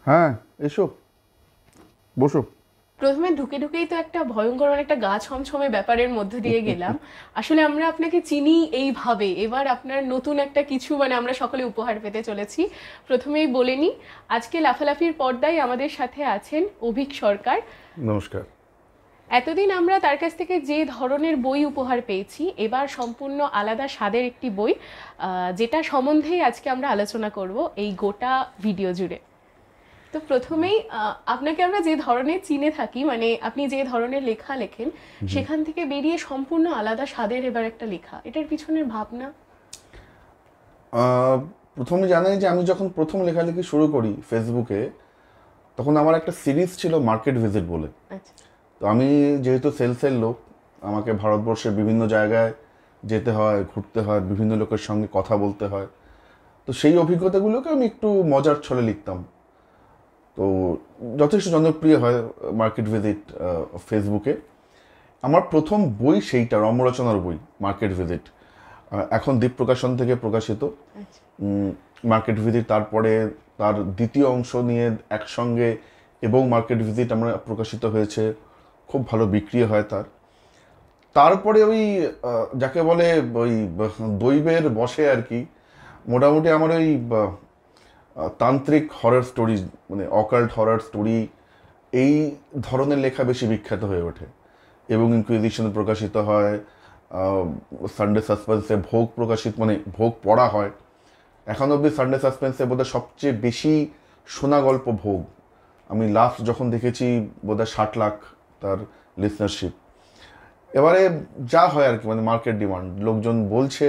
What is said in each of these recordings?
হ্যাঁ, এসো, বসো। প্রথমে ঢুকেই তো একটা ভয়ঙ্কর একটা গা ছমছমে ব্যাপারের মধ্যে দিয়ে গেলাম। আসলে আমরা আপনাকে চিনি এইভাবে, এবার আপনার নতুন একটা কিছু আমরা সকলে উপহার পেতে চলেছি। প্রথমেই বলে নিই, আজকে লাফালাফির পর্দায় আমাদের সাথে আছেন অভীক সরকার। নমস্কার। এতদিন আমরা তার কাছ থেকে যে ধরনের বই উপহার পেয়েছি, এবার সম্পূর্ণ আলাদা স্বাদের একটি বই, যেটা সম্বন্ধেই আজকে আমরা আলোচনা করব এই গোটা ভিডিও জুড়ে। তো প্রথমেই আপনাকে আমরা যে ধরনের চিনে থাকি, আপনি যে ধরনের লেখা লেখেন, সেখান থেকে বেরিয়ে সম্পূর্ণ আলাদা স্বাদের এবার একটা লেখা, এটার পিছনের ভাবনা? প্রথমে জানাই যে আমি যখন প্রথম লেখালেখি শুরু করি ফেসবুকে, তখন আমার একটা সিরিজ ছিল মার্কেট ভিজিট বলে। তো আমি যেহেতু সেলসের লোক, আমাকে ভারতবর্ষের বিভিন্ন জায়গায় যেতে হয়, ঘুরতে হয়, বিভিন্ন লোকের সঙ্গে কথা বলতে হয়। তো সেই অভিজ্ঞতাগুলোকে আমি একটু মজার ছলে লিখতাম। তো যথেষ্ট জনপ্রিয় হয় মার্কেট ভিজিট ফেসবুকে। আমার প্রথম বই সেইটা, রম্যরচনার বই মার্কেট ভিজিট, এখন দ্বীপ প্রকাশন থেকে প্রকাশিত। মার্কেট ভিজিট, তারপরে তার দ্বিতীয় অংশ নিয়ে একসঙ্গে এবং মার্কেট ভিজিট আমরা প্রকাশিত হয়েছে, খুব ভালো বিক্রি হয় তার। তারপরে ওই যাকে বলে ওই দৈবের বসে আর কি, মোটামুটি আমার ওই তান্ত্রিক horror story, occult horror story, এই ধরনের লেখা বেশি বিখ্যাত হয়ে ওঠে এবং ইনকুইজিশন প্রকাশিত হয়। সানডে সাসপেন্সে ভোগ প্রকাশিত, ভোগ পড়া হয়। এখন অবধি সানডে সাসপেন্সে বোধহয় সবচেয়ে বেশি শোনা গল্প ভোগ। আমি লাস্ট যখন দেখেছি বোধহয় 60 লাখ তার লিসনারশিপ। এবারে যা হয় আর কি, মার্কেট ডিমান্ড, লোকজন বলছে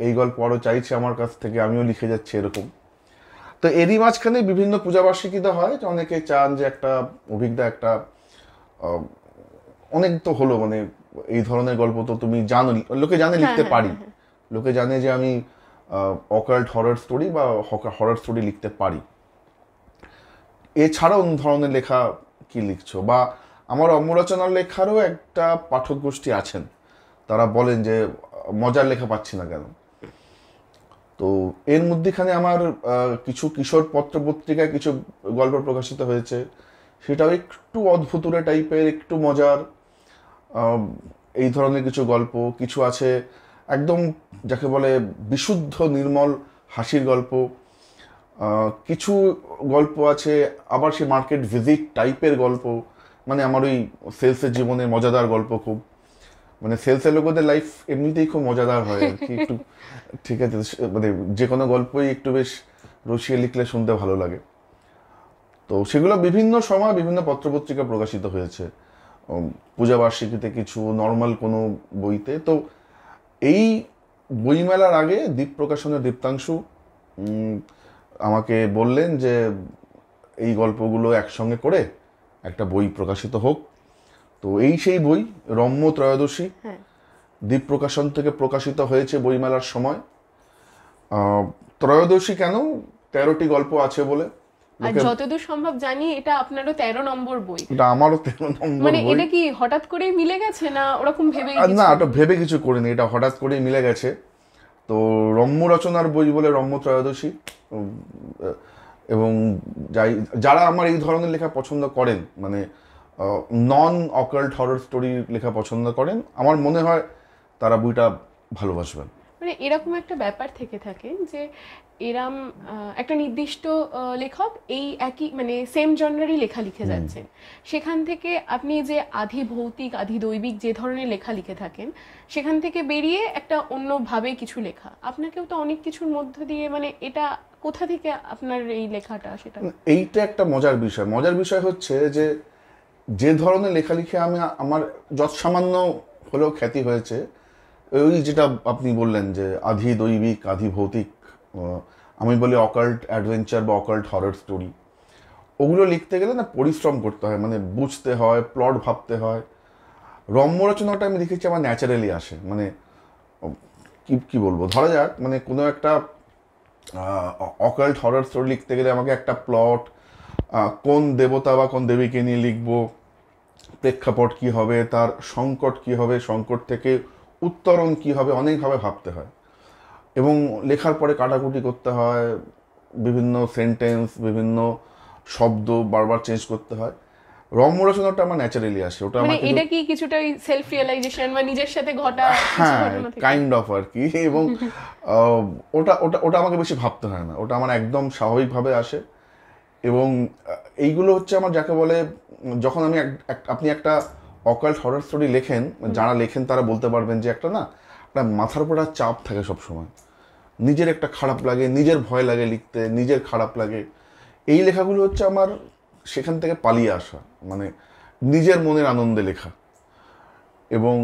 এই গল্প আরও চাইছে আমার কাছ থেকে, আমিও লিখে যাচ্ছি এরকম। তো এরই মাঝখানে বিভিন্ন পূজাবার্ষিকীতে হয় যে অনেকে চান যে একটা অভিজ্ঞতা, একটা অনেক তো হলো, এই ধরনের গল্প তো তুমি জানো, লোকে জানে লিখতে পারি, লোকে জানে যে আমি অকাল্ট হরর স্টোরি বা হরর স্টোরি লিখতে পারি। এছাড়াও অন্য ধরনের লেখা কি লিখছো, বা আমার রম্যরচনার লেখারও একটা পাঠক গোষ্ঠী আছেন, তারা বলেন যে মজার লেখা পাচ্ছি না কেন। তো এর মধ্যেখানে আমার কিছু কিশোর পত্র পত্রিকায় কিছু গল্প প্রকাশিত হয়েছে, সেটাও একটু অদ্ভুতুরে টাইপের, একটু মজার, এই ধরনের কিছু গল্প। কিছু আছে একদম যাকে বলে বিশুদ্ধ নির্মল হাসির গল্প। কিছু গল্প আছে আবার সে মার্কেট ভিজিট টাইপের গল্প, আমার ওই সেলসের জীবনের মজাদার গল্প খুব, সেলসের লোকদের লাইফ এমনিতেই খুব মজাদার হয় আর কি, একটু ঠিক আছে, যে কোনো গল্পই একটু বেশ রসিয়ে লিখলে শুনতে ভালো লাগে। তো সেগুলো বিভিন্ন সময় বিভিন্ন পত্রপত্রিকা প্রকাশিত হয়েছে, পূজাবার্ষিকীতে কিছু, নর্মাল কোনো বইতে। তো এই বইমেলার আগে দ্বীপ প্রকাশনের দীপ্তাংশু আমাকে বললেন যে এই গল্পগুলো একসঙ্গে করে একটা বই প্রকাশিত হোক। তো এই সেই বই, রম্য ত্রয়োদশী, দ্বীপ প্রকাশন থেকে প্রকাশিত হয়েছে বইমেলার সময়। ত্রয়োদশী কেন, 13টি গল্প আছে বলে, আর যতদূর সম্ভব জানি এটা আপনারও 13 নম্বর বই। এটা আমারও 13 নম্বর বই। এটা কি হঠাৎ করেই মিলে গেছে, না ওরকম ভেবে? না, এটা ভেবে কিছু করিনি, এটা হঠাৎ করেই মিলে গেছে। তো রম্য রচনার বই বলে রম্য ত্রয়োদশী। এবং যারা আমার এই ধরনের লেখা পছন্দ করেন, নন অকাল্ট হরর স্টোরি লেখা পছন্দ করেন, আমার মনে হয় তারা বইটা ভালোবাসবেন। এরকম একটা ব্যাপার থেকে থাকে যে এরম একটা নির্দিষ্ট লেখক এই একই সেম জনরারই লেখা লিখে যাচ্ছেন, সেখান থেকে আপনি যে আধি ভৌতিক আধি দৈবিক যে ধরনের লেখা লিখে থাকেন, সেখান থেকে বেরিয়ে একটা অন্যভাবে কিছু লেখা, আপনাকেও তো অনেক কিছুর মধ্য দিয়ে, এটা কোথা থেকে আপনার এই লেখাটা, সেটা এইটা একটা মজার বিষয়। মজার বিষয় হচ্ছে যে যে ধরনের লেখালেখি আমি, আমার যৎ সামান্য হলেও খ্যাতি হয়েছে, ওই যেটা আপনি বললেন যে আধি দৈবিক আধি ভৌতিক, আমি বলি অকাল্ট অ্যাডভেঞ্চার বা অকাল্ট হরর স্টোরি, ওগুলো লিখতে গেলে না পরিশ্রম করতে হয়, বুঝতে হয়, প্লট ভাবতে হয়। রম্য রচনাটা আমি দেখেছি আমার ন্যাচারালি আসে, কি বলবো, ধরা যাক কোনো একটা অকাল্ট হরর স্টোরি লিখতে গেলে আমাকে একটা প্লট, কোন দেবতা বা কোন দেবীকে নিয়ে লিখবো, প্রেক্ষাপট কি হবে, তার সংকট কি হবে, সংকট থেকে উত্তরণ কি হবে, অনেকভাবে ভাবতে হয় এবং লেখার পরে কাটাকুটি করতে হয়, বিভিন্ন সেন্টেন্স, বিভিন্ন শব্দ বারবার চেঞ্জ করতে হয়। রম্য রচনাটা আমার ন্যাচারালি আসে, ওটা মানে আমার এটা কি কিছুটা সেলফ রিয়েলাইজেশন বা নিজের সাথে ঘটা কিছু হ্যাঁ ঘটনা থেকে? কাইন্ড অফ আর কি। এবং ওটা ওটা ওটা আমাকে বেশি ভাবতে হয় না, ওটা আমার একদম স্বাভাবিকভাবে আসে। এবং এইগুলো হচ্ছে আমার যাকে বলে, যখন আমি আপনি একটা অকাল্ট হরর স্টোরি লেখেন, যারা লেখেন তারা বলতে পারবেন যে একটা না, আপনার মাথার উপর একটা চাপ থাকে সবসময়, নিজের একটা খারাপ লাগে, নিজের ভয় লাগে লিখতে, নিজের খারাপ লাগে। এই লেখাগুলো হচ্ছে আমার সেখান থেকে পালিয়ে আসা, মানে নিজের মনের আনন্দে লেখা। এবং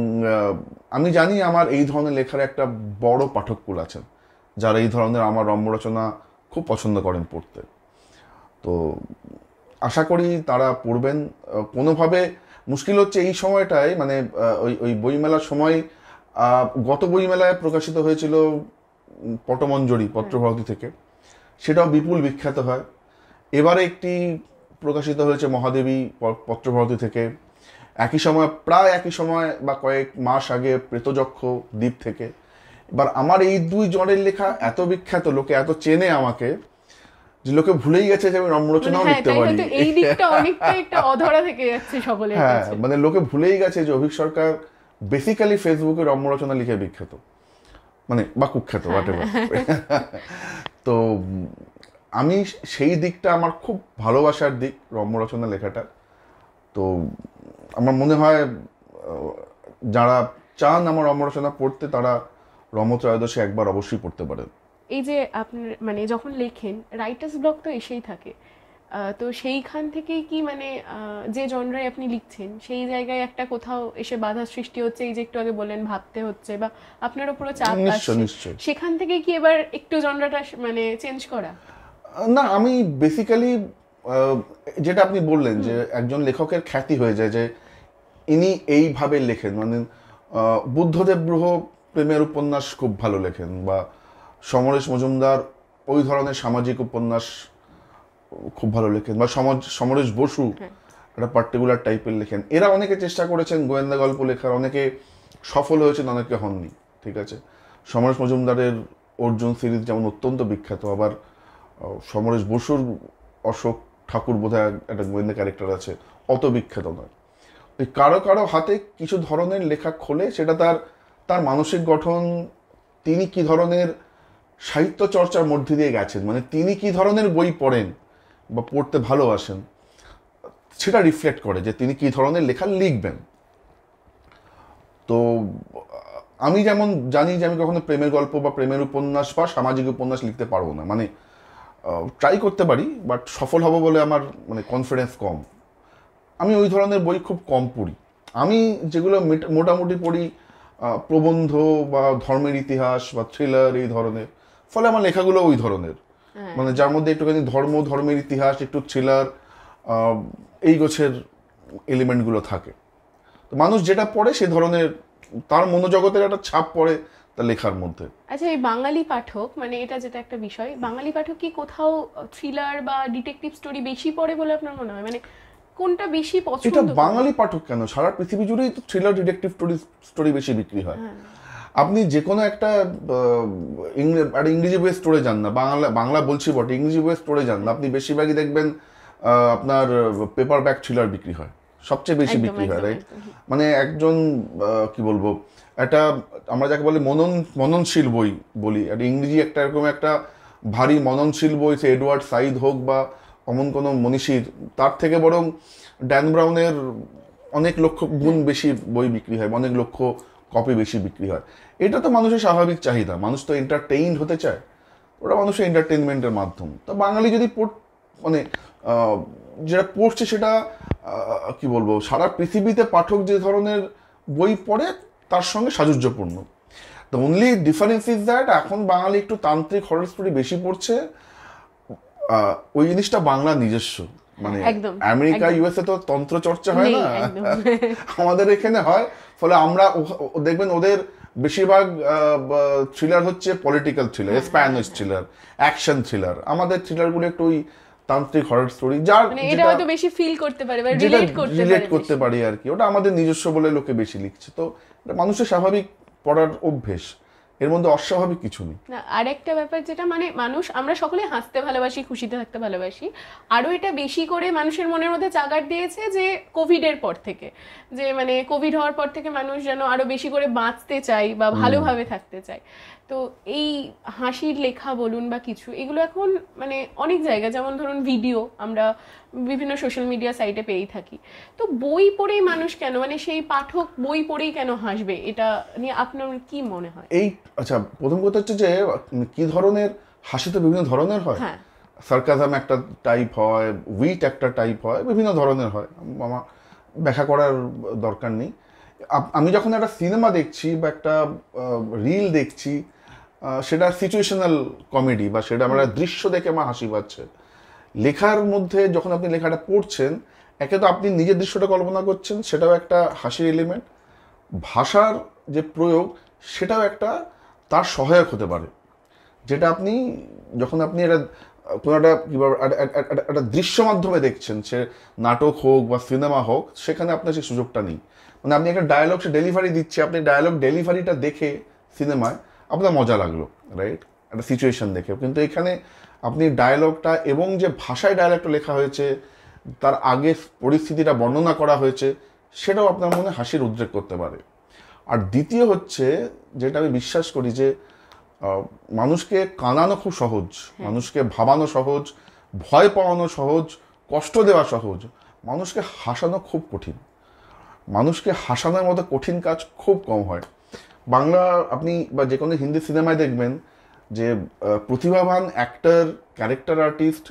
আমি জানি আমার এই ধরনের লেখার একটা বড় পাঠককুল আছেন, যারা এই ধরনের আমার রম্য রচনা খুব পছন্দ করেন পড়তে। তো আশা করি তারা পড়বেন কোনোভাবে। মুশকিল হচ্ছে এই সময়টায়, মানে ওই বইমেলার সময়, গত বইমেলায় প্রকাশিত হয়েছিল পটমঞ্জরি পত্রভারতী থেকে, সেটাও বিপুল বিখ্যাত হয়। এবারে একটি প্রকাশিত হয়েছে মহাদেবী পত্রভারতী থেকে, প্রায় একই সময় বা কয়েক মাস আগে প্রেতযক্ষ দ্বীপ থেকে। এবার আমার এই দুই জনের লেখা এত বিখ্যাত, লোকে এত চেনে আমাকে, যে লোকে ভুলেই গেছে যে আমি রম্য রচনাও লিখতে পারি। এই দিকটা অনেকটা একটা অধরা থেকে যাচ্ছে সকলের হ্যাঁ, কাছে। মানে লোকে ভুলেই গেছে যে অভিক সরকার বেসিক্যালি ফেসবুকে রম্য রচনা লিখে বিখ্যাত, মানে বা কুখ্যাত হোয়াটএভার। তো আমি সেই দিকটা আমার খুব ভালোবাসার দিক, রম্য রচনা লেখাটা। তো আমার মনে হয় যারা চান আমার রম্য রচনা পড়তে, তারা রম্যত্রয়োদশী একবার অবশ্যই পড়তে পারেন। এই যে আপনার মানে যখন লেখেন, রাইটার্স ব্লক তো এসেই থাকে, তো সেইখান থেকেই কি মানে যে জনরায় আপনি লিখছেন সেই জায়গায় একটা কোথাও এসে বাধা সৃষ্টি হচ্ছে, এই যে একটু আগে বললেন ভাবতে হচ্ছে বা আপনার উপরও চাপ আসছে, সেখান থেকে কি এবার একটু জনরাটা মানে চেঞ্জ করা? না, আমি বেসিক্যালি যেটা আপনি বললেন যে একজন লেখকের খ্যাতি হয়ে যায় যে ইনি এইভাবে লেখেন, মানে বুদ্ধদেব ব্রহ প্রেমের উপন্যাস খুব ভালো লেখেন, বা সমরেশ মজুমদার ওই ধরনের সামাজিক উপন্যাস খুব ভালো লেখেন, বা সমরেশ বসু একটা পার্টিকুলার টাইপের লেখেন। এরা অনেকে চেষ্টা করেছেন গোয়েন্দা গল্প লেখার, অনেকে সফল হয়েছেন, অনেকে হননি, ঠিক আছে। সমরেশ মজুমদারের অর্জুন সিরিজ যেমন অত্যন্ত বিখ্যাত, আবার সমরেশ বসুর অশোক ঠাকুর বোধহয় একটা গোয়েন্দা ক্যারেক্টার আছে, অত বিখ্যাত নয়। ওই কারো কারো হাতে কিছু ধরনের লেখা খোলে, সেটা তার মানসিক গঠন, তিনি কি ধরনের সাহিত্য চর্চার মধ্যে দিয়ে গেছেন, মানে তিনি কি ধরনের বই পড়েন বা পড়তে ভালোবাসেন, সেটা রিফ্লেক্ট করে যে তিনি কি ধরনের লেখা লিখবেন। তো আমি যেমন জানি যে আমি কখনো প্রেমের গল্প বা প্রেমের উপন্যাস বা সামাজিক উপন্যাস লিখতে পারবো না, মানে ট্রাই করতে পারি, বাট সফল হব বলে আমার মানে কনফিডেন্স কম। আমি ওই ধরনের বই খুব কম পড়ি। আমি যেগুলো মোটামুটি পড়ি প্রবন্ধ বা ধর্মের ইতিহাস বা থ্রিলার, এই ধরনের। ফলে আমার লেখাগুলো ওই ধরনের, মানে যার মধ্যে একটুখানি ধর্মের ইতিহাস, একটু থ্রিলার, এই গোছের এলিমেন্টগুলো থাকে। তো মানুষ যেটা পড়ে সে ধরনের তার মনোজগতের একটা ছাপ পড়ে তার লেখার মধ্যে। আচ্ছা, এই বাঙালি পাঠক, মানে এটা যেটা একটা বিষয়, বাঙালি পাঠক কি কোথাও থ্রিলার বা ডিটেকটিভ স্টোরি বেশি পড়ে বলে আপনার মনে হয়? মানে কোনটা বেশি পছন্দ? এটা বাঙালি পাঠক কেন, সারা পৃথিবী জুড়েই তো থ্রিলার ডিটেকটিভ স্টোরি বেশি বিক্রি হয়। আপনি যে কোনো একটা ইংরেজি বইয়ের স্টোরে যান না, বাংলা বলছি বটে, ইংরেজি বইয়ের স্টোরে যান না, আপনি বেশিরভাগই দেখবেন আপনার পেপার ব্যাক থ্রিলার বিক্রি হয়, সবচেয়ে বেশি বিক্রি হয়, রাইট? মানে একজন কি বলবো, একটা আমরা যাকে বলি মননশীল বই বলি, একটা ইংরেজি একটা এরকম একটা ভারী মননশীল বই, সে এডওয়ার্ড সাইদ হোক বা অমন কোনো মনীষীর, তার থেকে বরং ড্যান ব্রাউনের অনেক লক্ষ গুণ বেশি বই বিক্রি হয়, অনেক লক্ষ কপি বেশি বিক্রি হয়। এটা তো মানুষের স্বাভাবিক চাহিদা, মানুষ তো এন্টারটেইনড হতে চায়, ওটা মানুষের এন্টারটেনমেন্টের মাধ্যম। তো বাঙালি যদি মানে যেটা পড়ছে সেটা কি বলবো, সারা পৃথিবীতে পাঠক যে ধরনের বই পড়ে তার সঙ্গে সাযুজ্যপূর্ণ। The only difference is that এখন বাঙালি একটু তান্ত্রিক হরর স্টোরি বেশি পড়ছে, ওই জিনিসটা বাংলা নিজস্ব, মানে আমেরিকা ইউএসএ তো তন্ত্র চর্চা হয় না, আমাদের এখানে হয়। ফলে আমরা দেখবেন ওদের বেশিরভাগ থ্রিলার হচ্ছে political thriller, Spanish thriller, action thriller. আমাদের থ্রিলারগুলো একটু ওই তান্ত্রিক হরর স্টোরি, যার এটা হয়তো বেশি ফিল করতে পারে বা রিলেট করতে পারি আর কি, ওটা আমাদের নিজস্ব বলে লোকে বেশি লিখছে। তো এটা মানুষের স্বাভাবিক পড়ার অভ্যেস, এর মধ্যে অস্বাভাবিক কিছু নেই। না, আরেকটা ব্যাপার যেটা মানে মানুষ, আমরা সকলে হাসতে ভালোবাসি, খুশিতে থাকতে ভালোবাসি, আরও এটা বেশি করে মানুষের মনের মধ্যে জাগার দিয়েছে যে কোভিডের পর থেকে, যে মানে কোভিড হওয়ার পর থেকে মানুষ যেন আরো বেশি করে বাঁচতে চায় বা ভালোভাবে থাকতে চায়। তো এই হাসির লেখা বলুন বা কিছু, এগুলো এখন মানে অনেক জায়গায়, যেমন ধরুন ভিডিও আমরা বিভিন্ন সোশ্যাল মিডিয়া সাইটে পেয়েই থাকি। তো বই পড়েই মানুষ কেন, মানে সেই পাঠক বই পড়েই কেন হাসবে, এটা নিয়ে আপনার কি মনে হয়? এই আচ্ছা, প্রথম কথা হচ্ছে যে কি ধরনের হাসি, তো বিভিন্ন ধরনের হয়। সার্কাজম একটা টাইপ হয়, উইট একটা টাইপ হয়, বিভিন্ন ধরনের হয়, আমার ব্যাখ্যা করার দরকার নেই। আমি যখন একটা সিনেমা দেখছি বা একটা রিল দেখছি, সেটা সিচুয়েশনাল কমেডি বা সেটা আমরা দৃশ্য দেখে আমার হাসি পাচ্ছে। লেখার মধ্যে যখন আপনি লেখাটা পড়ছেন, একে তো আপনি নিজের দৃশ্যটা কল্পনা করছেন, সেটাও একটা হাসির এলিমেন্ট। ভাষার যে প্রয়োগ, সেটাও একটা তার সহায়ক হতে পারে, যেটা আপনি যখন আপনি এটা কোনো একটা দৃশ্য মাধ্যমে দেখছেন, সে নাটক হোক বা সিনেমা হোক, সেখানে আপনার সেই সুযোগটা নেই। মানে আপনি একটা ডায়ালগ সে ডেলিভারি দিচ্ছে, আপনি ডায়ালগ ডেলিভারিটা দেখে সিনেমায় আপনার মজা লাগলো, রাইট, একটা সিচুয়েশন দেখে। কিন্তু এখানে আপনি ডায়ালগটা এবং যে ভাষায় ডায়ালগটা লেখা হয়েছে, তার আগে পরিস্থিতিটা বর্ণনা করা হয়েছে, সেটাও আপনার মনে হাসির উদ্রেক করতে পারে। আর দ্বিতীয় হচ্ছে, যেটা আমি বিশ্বাস করি, যে মানুষকে কাঁদানো খুব সহজ, মানুষকে ভাবানো সহজ, ভয় পাওয়ানো সহজ, কষ্ট দেওয়া সহজ, মানুষকে হাসানো খুব কঠিন। মানুষকে হাসানোর মতো কঠিন কাজ খুব কম হয়। বাংলা আপনি বা যে কোনো হিন্দি সিনেমায় দেখবেন যে প্রতিভাবান অ্যাক্টর, ক্যারেক্টার আর্টিস্ট,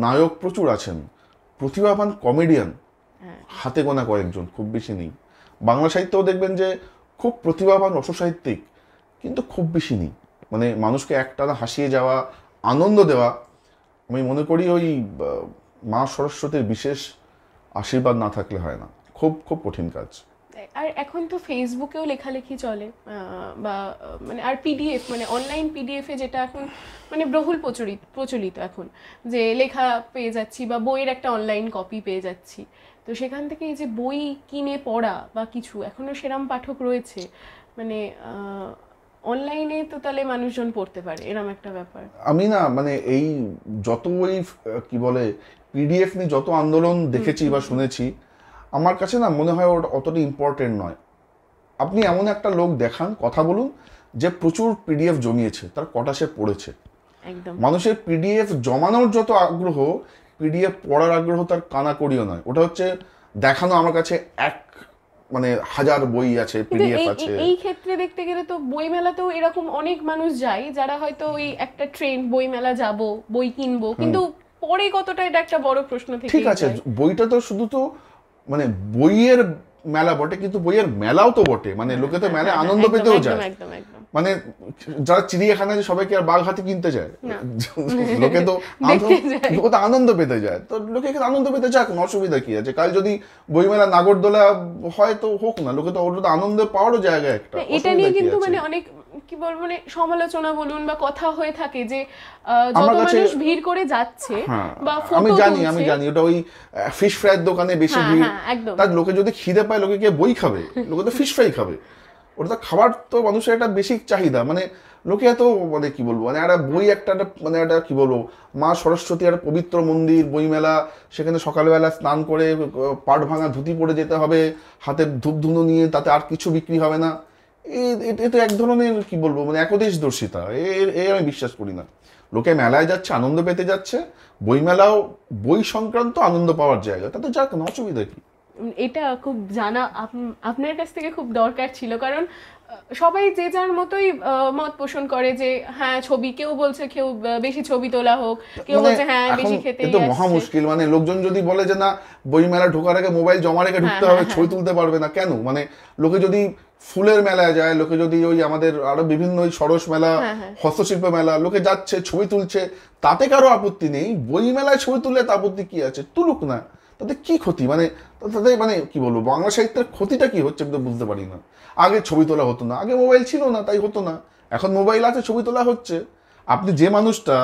নায়ক প্রচুর আছেন, প্রতিভাবান কমেডিয়ান হাতে গোনা কয়েকজন, খুব বেশি নেই। বাংলা সাহিত্যেও দেখবেন যে খুব প্রতিভাবান রসসাহিত্যিক, কিন্তু খুব বেশি নেই। মানে মানুষকে একটানা হাসিয়ে যাওয়া, আনন্দ দেওয়া, আমি মনে করি ওই মা সরস্বতীর বিশেষ আশীর্বাদ না থাকলে হয় না। খুব খুব কঠিন কাজ। আর এখন তো ফেসবুকেও লেখালেখি চলে, বা মানে আর পিডিএফ, মানে অনলাইন পিডিএফে যেটা এখন মানে বহুল প্রচলিত এখন, যে লেখা পেয়ে যাচ্ছি বা বইয়ের একটা অনলাইন কপি পেয়ে যাচ্ছি। তো সেখান থেকে এই যে বই কিনে পড়া বা কিছু, এখনো সেরাম পাঠক রয়েছে, মানে অনলাইনে তো তাহলে মানুষজন পড়তে পারে, এরকম একটা ব্যাপার। আমি না মানে এই যত ওই কি বলে পিডিএফ নিয়ে যত আন্দোলন দেখেছি বা শুনেছি, আমার কাছে না মনে হয় ওটা অতটা ইম্পর্টেন্ট নয়। আপনি এমন একটা লোক দেখান, কথা বলুন, যে প্রচুর পিডিএফ জমিয়েছে, তার কটা সে পড়েছে। মানুষের পিডিএফ জমানোর যত আগ্রহ, পিডিএফ পড়ার আগ্রহ তার কানাকড়িও নয়। ওটা হচ্ছে দেখানো আমার কাছে মানে 1000 বই আছে, পিডিএফ আছে। এই ক্ষেত্রে দেখতে গেলে তো বই মেলাতেও এরকম অনেক মানুষ যায়, যারা হয়তো ওই একটা ট্রেন্ড, বই মেলা যাব, বই কিনবো, কিন্তু পরে কতটা এটা একটা বড় প্রশ্ন থেকে। ঠিক আছে, বইটা তো শুধু তো মানে বইয়ের মেলা বটে, কিন্তু বইয়ের মেলাও তো বটে, মানে লোকে তো মেলায় আনন্দ পেতেও যায়। মানে যারা চিড়িয়াখানায় সবাইকে আর বাঘ হাতি কিনতে যায়, লোকে তো আনন্দ পেতে যায়। তো লোকে আনন্দ পেতে যাক, অসুবিধা কি আছে? কাল যদি বইমেলা নাগরদোলা হয় তো হোক না, লোকে তো ওটা আনন্দ পাওয়ারও জায়গা একটা। এটা নিয়ে কিন্তু মানে অনেক কি বলবো, মানে সমালোচনা বলুন বা কথা হয়ে থাকে যে যত মানুষ ভিড় করে যাচ্ছে বা ফটো আমি জানি ওটা ওই ফিশ ফ্রাইয়ের দোকানে বেশি ভিড়, তার লোকে যদি খিদে পায়, লোকে গিয়ে বই খাবে, লোকে তো ফিশ ফ্রাই খাবে। ওটা তো খাবার তো মানুষের একটা বেসিক চাহিদা। মানে লোকে এত মানে কি বলবো, মানে একটা বই একটা মানে একটা কি বলবো, মা সরস্বতী একটা পবিত্র মন্দির, বইমেলা, সেখানে সকালবেলা স্নান করে পাট ভাঙা ধুতি পরে যেতে হবে, হাতে ধূপ ধুনো নিয়ে, তাতে আর কিছু বিক্রি হবে না। এটা তো এক ধরনের কি বলবো, মানে একদেশদর্শিতা। আমি বিশ্বাস করি না। লোকে মেলায় যাচ্ছে, আনন্দ পেতে যাচ্ছে, বইমেলাও বই সংক্রান্ত আনন্দ পাওয়ার জায়গা, তাতে যাক না, অসুবিধা কি? এটা খুব জানা আপনার কাছ থেকে খুব দরকার ছিল, কারণ সবাই যে যার মতোই মত পোষণ করে যে হ্যাঁ ছবি, কেউ বলছে কেউ বেশি ছবি তোলা হোক, কেউ বলছে হ্যাঁ বেশি খেতে। এটা মহা মুশকিল। মানে লোকজন যদি বলে যে না, বইমেলা ঢোকার আগে মোবাইল জমা রেখে ঢুকতে হবে, ছবি তুলতে পারবে না, কেন? মানে লোকে যদি ফুলের মেলায় যায়, লোকে যদি ওই আমাদের আরো বিভিন্ন ওই সরস মেলা, হস্তশিল্প মেলা, লোকে যাচ্ছে, ছবি তুলছে, তাতে কারো আপত্তি নেই। বই মেলায় ছবি তুললে তা আপত্তি কি আছে? তুলুক না, তাতে কি ক্ষতি, মানে তাতে মানে কি বলবো, বাংলা সাহিত্যের ক্ষতিটা কি হচ্ছে আমি তো বুঝতে পারি না। আগে ছবি তোলা হতো না, আগে মোবাইল ছিল না তাই হতো না, এখন মোবাইল আছে ছবি তোলা হচ্ছে। আপনি যে মানুষটা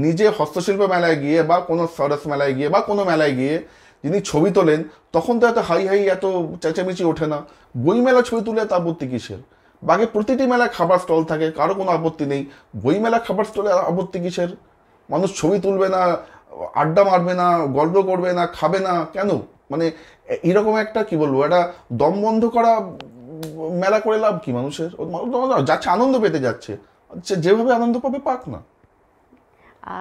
নিজে হস্তশিল্প মেলায় গিয়ে বা কোনো সরস মেলায় গিয়ে বা কোনো মেলায় গিয়ে যিনি ছবি তোলেন, তখন তো এত হাই হাই এত চেঁচামেচি ওঠে না। বইমেলা ছবি তুলে এত আপত্তি কিসের? বাকি প্রতিটি মেলায় খাবার স্টল থাকে, কারো কোনো আপত্তি নেই, বইমেলা খাবার স্টলে আপত্তি কিসের? মানুষ ছবি তুলবে না, আড্ডা মারবে না, গল্প করবে না, খাবে না কেন? মানে এরকম একটা কি বলবো, একটা দম বন্ধ করা মেলা করে লাভ কি মানুষের? যাচ্ছে আনন্দ পেতে যাচ্ছে, যেভাবে আনন্দ পাবে পাক না।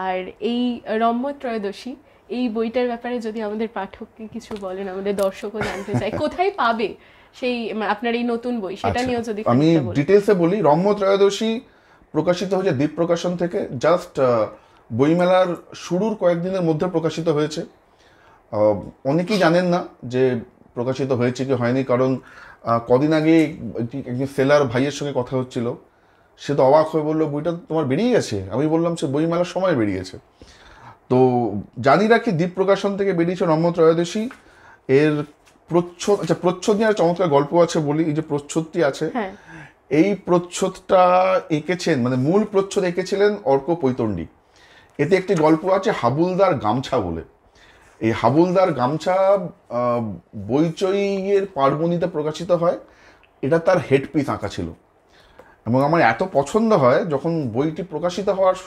আর এই রম্য ত্রয়োদশী এই বইটার ব্যাপারে যদি আমাদের পাঠককে কিছু বলেন, আমাদের দর্শকও জানতে চায় কোথায় পাবে সেই আপনার এই নতুন বই, সেটা নিয়েও যদি আমি ডিটেলসে বলি। রম্য ত্রয়োদশী প্রকাশিত হয়েছে দ্বীপ প্রকাশন থেকে, জাস্ট বইমেলার শুরুর কয়েকদিনের মধ্যে প্রকাশিত হয়েছে। অনেকেই জানেন না যে প্রকাশিত হয়েছে কি হয়নি, কারণ কদিন আগে একজন সেলার ভাইয়ের সঙ্গে কথা হচ্ছিল, সে তো অবাক হয়ে বললো বইটা তোমার বেরিয়ে গেছে। আমি বললাম সে বইমেলার সময় বেরিয়েছে। তো জানি রাখি দ্বীপ প্রকাশন থেকে বেরিয়েছে রম্য ত্রয়োদশী। এর প্রচ্ছদ, আচ্ছা প্রচ্ছদ নিয়ে চমৎকার গল্প আছে বলি। এই যে প্রচ্ছদটি আছে, এই প্রচ্ছদটা এঁকেছেন, মানে মূল প্রচ্ছদ এঁকেছিলেন অর্ক পৈতণ্ডী। এতে একটি গল্প আছে হাবুলদার গামছা বলে। এই হাবুলদার গামছা বইচইয়ের পার্বণীতে প্রকাশিত হয়, এটা তার হেড পিস আঁকা ছিল এবং আমার এত পছন্দ হয়, যখন বইটি প্রকাশিত হওয়ার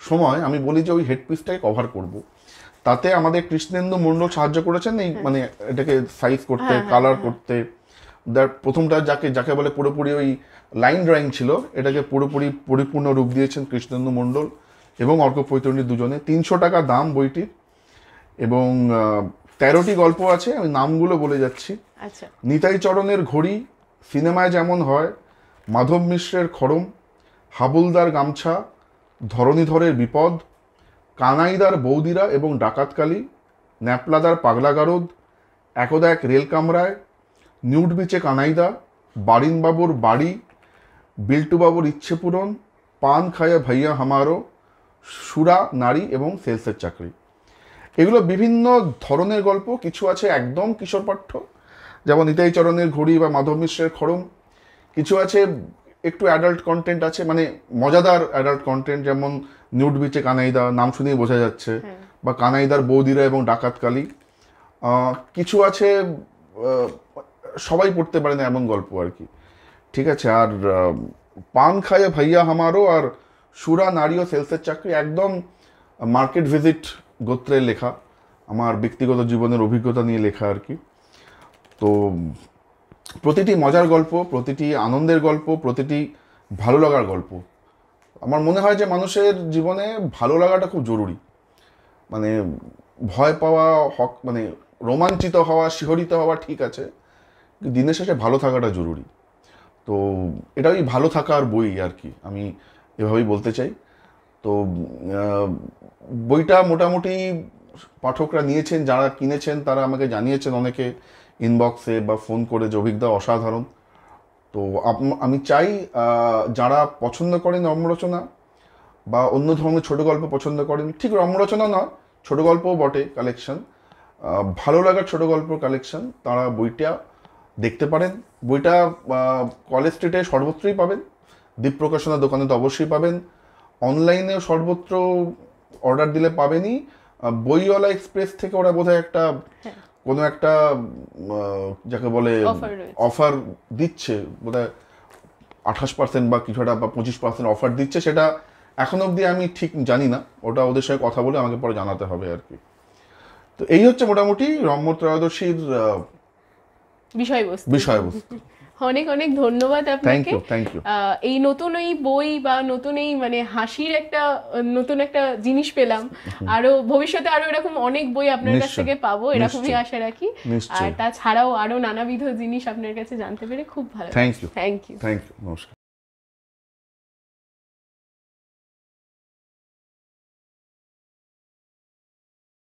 সময় আমি বলি যে ওই হেড পিসটাকে কভার করব। তাতে আমাদের কৃষ্ণেন্দু মণ্ডল সাহায্য করেছেন এই মানে এটাকে সাইজ করতে, কালার করতে। প্রথমটা যাকে বলে পুরোপুরি ওই লাইন ড্রয়িং ছিল, এটাকে পুরোপুরি পরিপূর্ণ রূপ দিয়েছেন কৃষ্ণেন্দু মণ্ডল এবং অর্ক পৈতণ্ডী দুজনে। 300 টাকা দাম বইটির এবং 13টি গল্প আছে, আমি নামগুলো বলে যাচ্ছি। নিতাই চরণের ঘড়ি, সিনেমায় যেমন হয়, মাধব মিশ্রের খড়ম, হাবুলদার গামছা, ধরণীধরের বিপদ, কানাইদার বৌদিরা এবং ডাকাতকালী, ন্যাপলাদার পাগলা গারদ, একদা এক রেল কামরায়, নিউড বিচে কানাইদা, বারিনবাবুর বাড়ি, বিল্টুবাবুর ইচ্ছে পূরণ, পান খায়া ভাইয়া হামারো, সুরা নারী এবং সেলসের চাকরি। এগুলো বিভিন্ন ধরনের গল্প। কিছু আছে একদম কিশোর পাঠ্য, যেমন নিতাই চরণের ঘড়ি বা মাধব মিশ্রের খড়ম। কিছু আছে একটু অ্যাডাল্ট কন্টেন্ট আছে, মানে মজাদার অ্যাডাল্ট কন্টেন্ট, যেমন নিউড বিচে কানাইদা, নাম শুনেই বোঝা যাচ্ছে, বা কানাইদার বৌদিরা এবং ডাকাতকালী। কিছু আছে সবাই পড়তে পারে না এমন গল্প আর কি, ঠিক আছে। আর পান খায়া ভাইয়া হামারো আর সুরা নারী ও সেলসের চাকরি একদম মার্কেট ভিজিট গোত্রের লেখা, আমার ব্যক্তিগত জীবনের অভিজ্ঞতা নিয়ে লেখা আর কি। তো প্রতিটি মজার গল্প, প্রতিটি আনন্দের গল্প, প্রতিটি ভালো লাগার গল্প। আমার মনে হয় যে মানুষের জীবনে ভালো লাগাটা খুব জরুরি। মানে ভয় পাওয়া, মানে রোমাঞ্চিত হওয়া, শিহরিত হওয়া ঠিক আছে, দিনের শেষে ভালো থাকাটা জরুরি। তো এটা ওই ভালো থাকার বই আর কি, আমি এভাবেই বলতে চাই। তো বইটা মোটামুটি পাঠকরা নিয়েছেন, যারা কিনেছেন তারা আমাকে জানিয়েছেন অনেকে ইনবক্সে বা ফোন করে যে অভিজ্ঞতা অসাধারণ। তো আমি চাই যারা পছন্দ করেন রম্যরচনা বা অন্য ধরনের ছোট গল্প পছন্দ করেন, ঠিক রম্যরচনা নয়, ছোট গল্পও বটে কালেকশন, ভালো লাগার ছোট গল্প কালেকশন, তারা বইটা দেখতে পারেন। বইটা কলেজ স্ট্রিটে সর্বত্রই পাবেন, দ্বীপ প্রকাশনার দোকানে তো অবশ্যই পাবেন, অনলাইনেও সর্বত্র অর্ডার দিলে পাবেনই। বইওয়ালা এক্সপ্রেস থেকে ওরা বোধহয় একটা কোনো একটা যাকে বলে অফার দিচ্ছে, বোধহয় 28% বা কিছু একটা বা 25% অফার দিচ্ছে, সেটা এখন অবধি আমি ঠিক জানি না, ওটা ওদের সঙ্গে কথা বলে আমাকে পরে জানাতে হবে আর কি। তো এই হচ্ছে মোটামুটি রম্য ত্রয়োদশীর বিষয়বস্তু। অনেক অনেক ধন্যবাদ আপনাকে। Thank you. এই নতুন এই বই বা নতুন এই মানে হাসির একটা নতুন একটা জিনিস পেলাম, আরো ভবিষ্যতে আরো এরকম অনেক বই আপনার কাছ থেকে পাবো এরকমই আশা রাখি। আর তাছাড়াও আরো নানাবিধ জিনিস আপনার কাছে জানতে পেরে খুব ভালো। Thank you. নমস্কার।